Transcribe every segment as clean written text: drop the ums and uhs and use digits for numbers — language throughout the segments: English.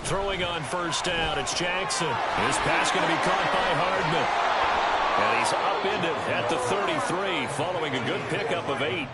Throwing on first down, it's Jackson. His pass going to be caught by Hardman. And he's upended at the 33, following a good pickup of 8.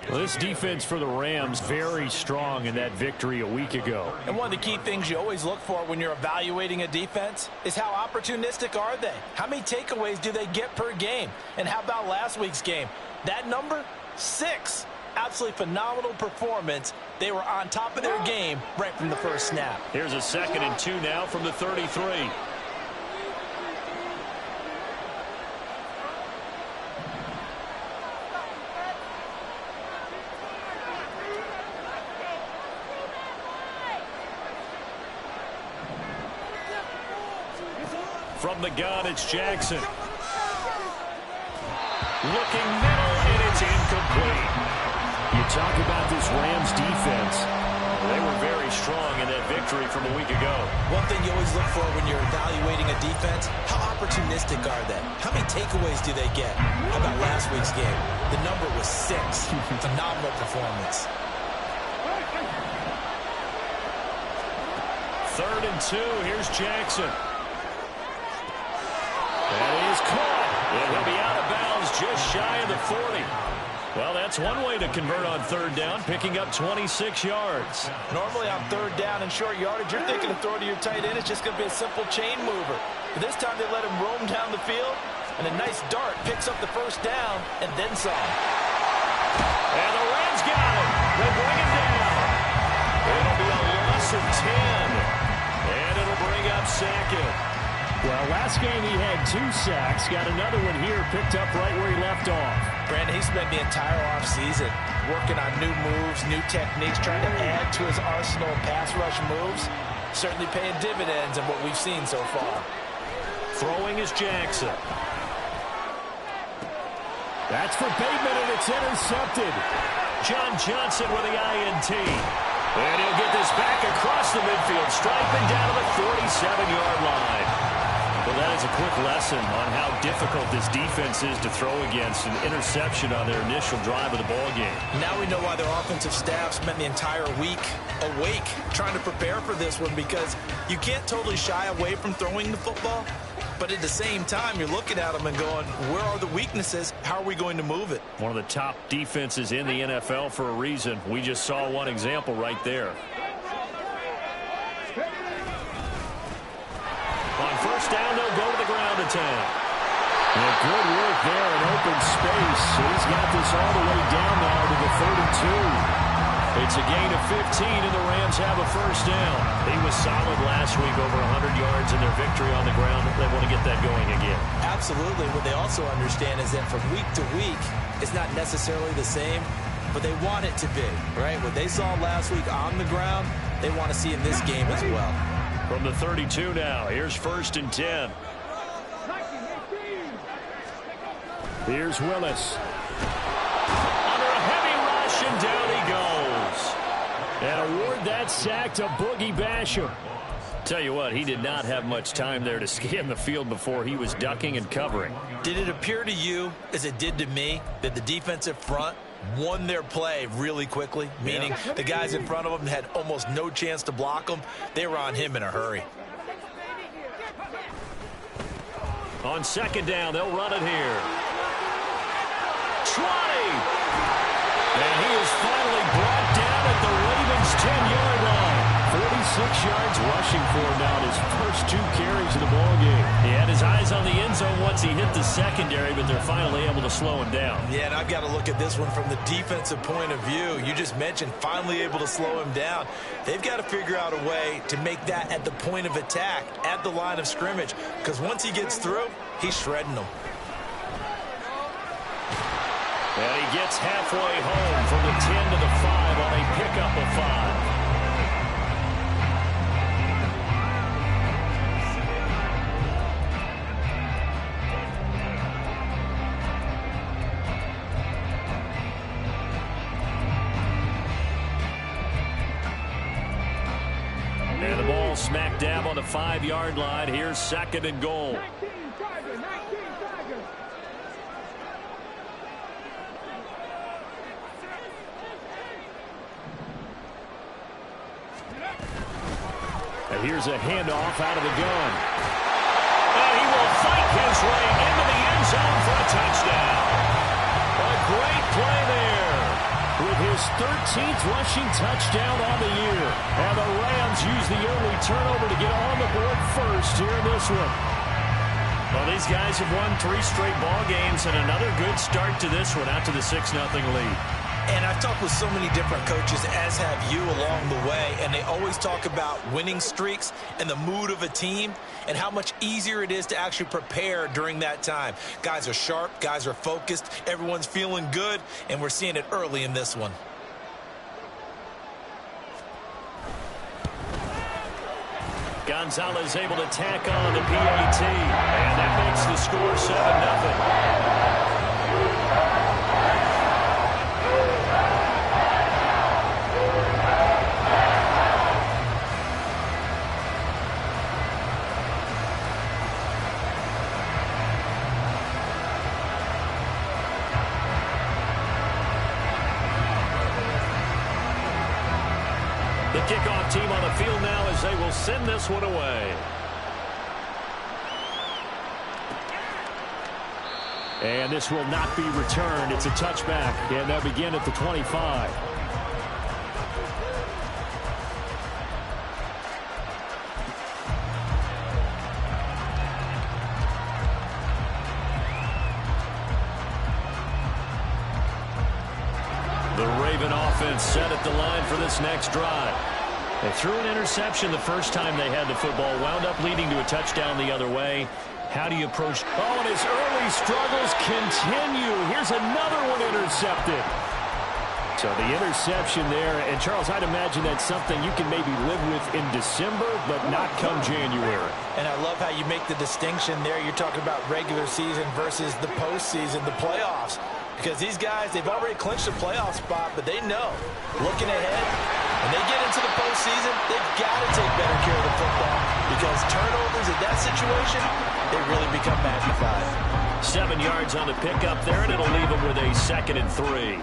Well, this defense for the Rams very strong in that victory a week ago. And one of the key things you always look for when you're evaluating a defense is how opportunistic are they? How many takeaways do they get per game? And how about last week's game? That number, 6. Absolutely phenomenal performance. They were on top of their game right from the first snap. Here's a 2nd and 2 now from the 33. From the gun, it's Jackson. Looking middle, and it's incomplete. You talk about this Rams defense. They were very strong in that victory from a week ago. One thing you always look for when you're evaluating a defense, how opportunistic are they? How many takeaways do they get? How about last week's game? The number was 6. Phenomenal performance. 3rd and 2, here's Jackson. That is caught. And he'll be out of bounds just shy of the 40. Well, that's one way to convert on 3rd down, picking up 26 yards. Normally on 3rd down and short yardage, you're thinking of throwing to your tight end. It's just going to be a simple chain mover. But this time they let him roam down the field, and a nice dart picks up the 1st down and then some. And the Rams got him. They bring him down. It'll be a loss of 10. And it'll bring up 2nd. Well, last game he had 2 sacks. Got another one here, picked up right where he left off. Brandon, he spent the entire offseason working on new moves, new techniques, trying to add to his arsenal of pass rush moves. Certainly paying dividends in what we've seen so far. Throwing is Jackson. That's for Bateman, and it's intercepted. John Johnson with the INT. And he'll get this back across the midfield stripe and down to the 47-yard line. Well, that is a quick lesson on how difficult this defense is to throw against. An interception on their initial drive of the ball game. Now we know why their offensive staff spent the entire week awake trying to prepare for this one, because you can't totally shy away from throwing the football. But at the same time, you're looking at them and going, where are the weaknesses? How are we going to move it? One of the top defenses in the NFL for a reason. We just saw one example right there. On 1st down, they'll go to the ground attack. And good work there in open space. He's got this all the way down now to the 32. It's a gain of 15, and the Rams have a 1st down. He was solid last week, over 100 yards in their victory on the ground. They want to get that going again. Absolutely. What they also understand is that from week to week, it's not necessarily the same, but they want it to be, right? What they saw last week on the ground, they want to see in this game as well. From the 32 now, here's 1st and 10. Here's Willis. Under a heavy rush, and down he goes. And award that sack to Boogie Basham. Tell you what, he did not have much time there to scan the field before he was ducking and covering. Did it appear to you, as it did to me, that the defensive front won their play really quickly? Meaning the guys in front of them had almost no chance to block them. They were on him in a hurry. On 2nd down, they'll run it here. 20! And he is finally brought down at the Ravens' 10-yard line. 46 yards rushing for him now in his first 2 carries of the ball game. He had his eyes on the end zone once he hit the secondary, but they're finally able to slow him down. Yeah, and I've got to look at this one from the defensive point of view. You just mentioned finally able to slow him down. They've got to figure out a way to make that at the point of attack, at the line of scrimmage, because once he gets through, he's shredding them. And he gets halfway home from the 10 to the 5 on a pickup of 5. And the ball smack dab on the 5-yard line. Here's 2nd and goal. Here's a handoff out of the gun. And he will fight his way into the end zone for a touchdown. A great play there. With his 13th rushing touchdown on the year. And the Rams use the early turnover to get on the board first here in this one. Well, these guys have won 3 straight ball games and another good start to this one, out to the 6-0 lead. And I've talked with so many different coaches, as have you, along the way, and they always talk about winning streaks and the mood of a team and how much easier it is to actually prepare during that time. Guys are sharp, guys are focused, everyone's feeling good, and we're seeing it early in this one. Gonzalez able to tack on the PAT, and that makes the score 7-0. The kickoff team on the field now as they will send this one away. And this will not be returned. It's a touchback, and they'll begin at the 25. The Raven offense set at the line for this next drive. They threw an interception the first time they had the football, wound up leading to a touchdown the other way. How do you approach? Oh, and his early struggles continue. Here's another one intercepted. So the interception there, and Charles, I'd imagine that's something you can maybe live with in December, but not come January. And I love how you make the distinction there. You're talking about regular season versus the postseason, the playoffs. Because these guys, they've already clinched a playoff spot, but they know, looking ahead, when they get into the postseason, they've got to take better care of the football because turnovers in that situation, they really become magnified. 7 yards on the pickup there, and it'll leave them with a 2nd and 3.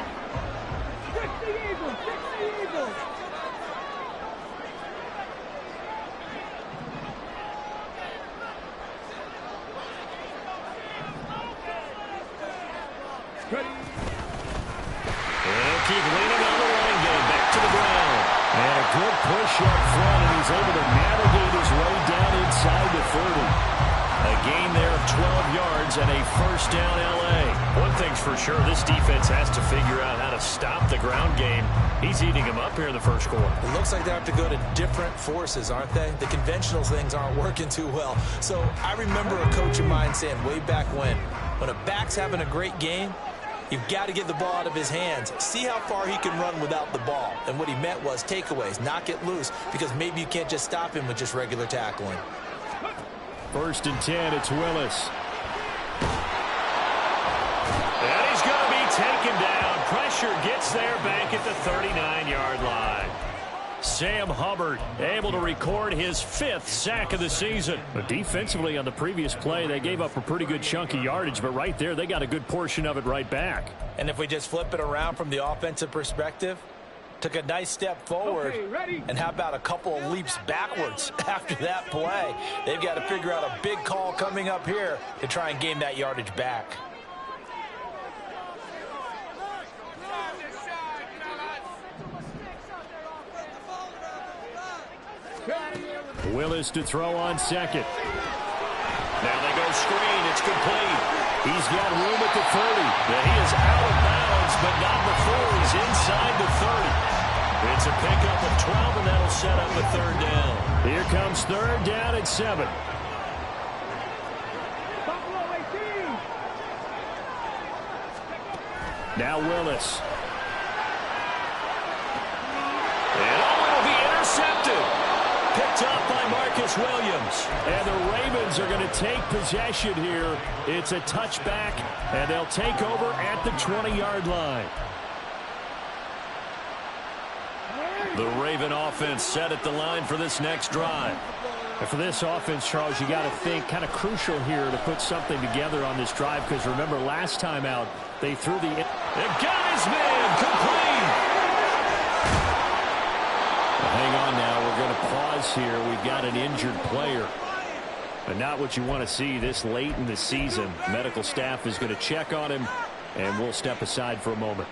And keep leaning on the running game. Back to the ground. And a good push up front, and he's able to navigate his way down inside the 30. A gain there of 12 yards and a first down L.A. One thing's for sure, this defense has to figure out how to stop the ground game. He's eating them up here in the first quarter. It looks like they have to go to different forces, aren't they? The conventional things aren't working too well. So I remember a coach of mine saying way back when a back's having a great game, you've got to get the ball out of his hands. See how far he can run without the ball. And what he meant was takeaways, knock it loose, because maybe you can't just stop him with just regular tackling. 1st and 10, it's Willis. And he's going to be taken down. Pressure gets there back at the 39-yard line. Sam Hubbard able to record his 5th sack of the season. But defensively on the previous play, they gave up a pretty good chunk of yardage, but right there, they got a good portion of it right back. And if we just flip it around from the offensive perspective, took a nice step forward, and how about a couple of leaps backwards after that play? They've got to figure out a big call coming up here to try and gain that yardage back. Willis to throw on 2nd. Now they go screen. It's complete. He's got room at the 30. Now he is out of bounds, but not before he's inside the 30. It's a pickup of 12, and that'll set up a 3rd down. Here comes 3rd down at 7. Now Willis. And it'll be intercepted. Picked up by Marcus Williams. And the Ravens are going to take possession here. It's a touchback, and they'll take over at the 20-yard line. The Raven offense set at the line for this next drive. And for this offense, Charles, you got to think kind of crucial here to put something together on this drive, because remember last time out, they threw the... They got his man complete. Hang on now. We're going to pause here. We've got an injured player. But not what you want to see this late in the season. Medical staff is going to check on him, and we'll step aside for a moment.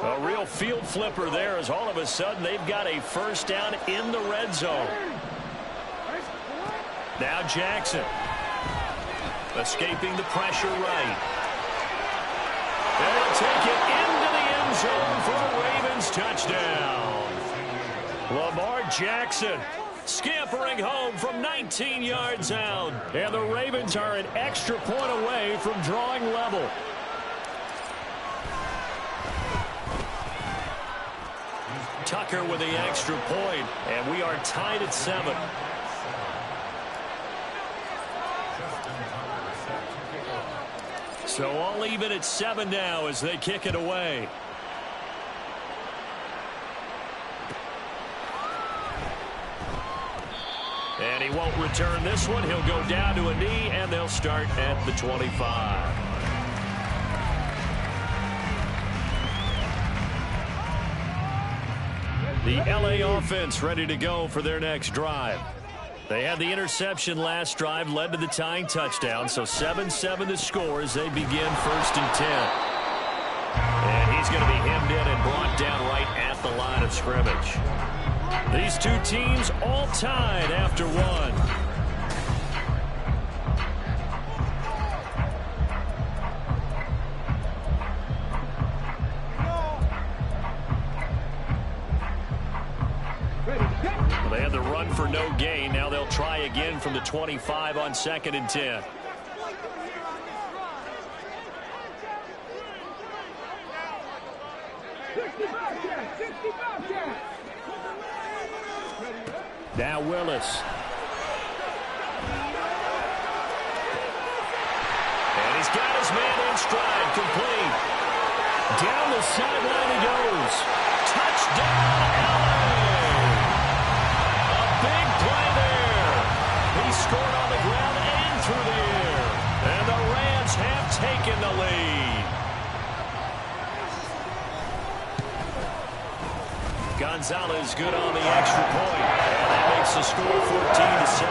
A real field flipper there as all of a sudden they've got a first down in the red zone. Now Jackson. Escaping the pressure right. They'll take it into the end zone for the Ravens touchdown. Lamar Jackson scampering home from 19 yards out. And the Ravens are an extra point away from drawing level. Tucker with the extra point, and we are tied at 7. So all even at 7 now as they kick it away. And he won't return this one. He'll go down to a knee, and they'll start at the 25. The LA offense ready to go for their next drive. They had the interception last drive, led to the tying touchdown, so 7-7 the score as they begin 1st and 10. And he's going to be hemmed in and brought down right at the line of scrimmage. These two teams all tied after one. They had the run for no gain. Now they'll try again from the 25 on 2nd and 10. Now Willis. And he's got his man in stride, complete. Down the sideline he goes. Touchdown, LA! Big play there. He scored on the ground and through the air. And the Rams have taken the lead. Gonzalez good on the extra point. And that makes the score 14-7.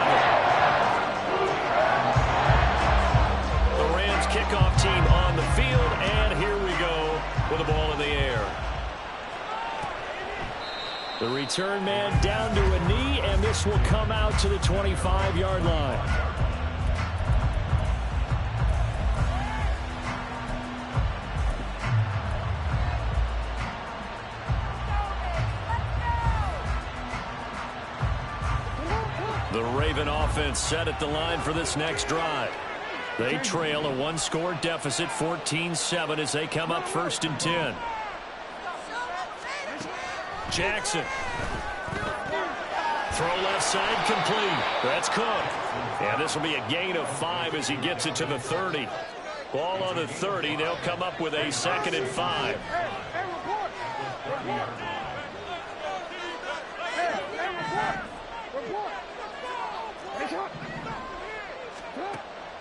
The Rams kickoff team on the field. And here we go with the ball in the air. The return man down to a knee, and this will come out to the 25-yard line. The Raven offense set at the line for this next drive. They trail a one-score deficit, 14-7, as they come up 1st and 10. Jackson. Throw left side complete. That's Cook. And this will be a gain of 5 as he gets it to the 30. Ball on the 30. They'll come up with a 2nd and 5.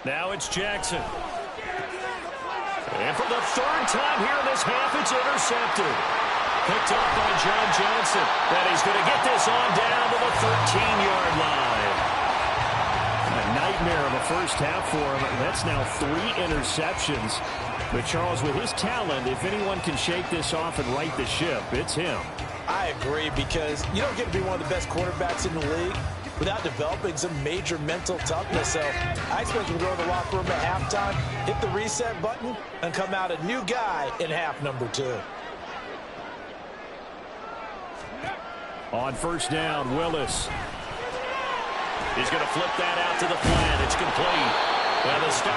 Now it's Jackson. And for the 3rd time here in this half, it's intercepted. Picked up by John Johnson. And he's going to get this on down to the 13-yard line. A nightmare of a first half for him. That's now 3 interceptions. But, Charles, with his talent, if anyone can shake this off and right the ship, it's him. I agree, because you don't get to be one of the best quarterbacks in the league without developing some major mental toughness. So I expect him to go to the locker room at halftime, hit the reset button, and come out a new guy in half number 2. On 1st down, Willis. He's going to flip that out to the flat. It's complete. Well, the stop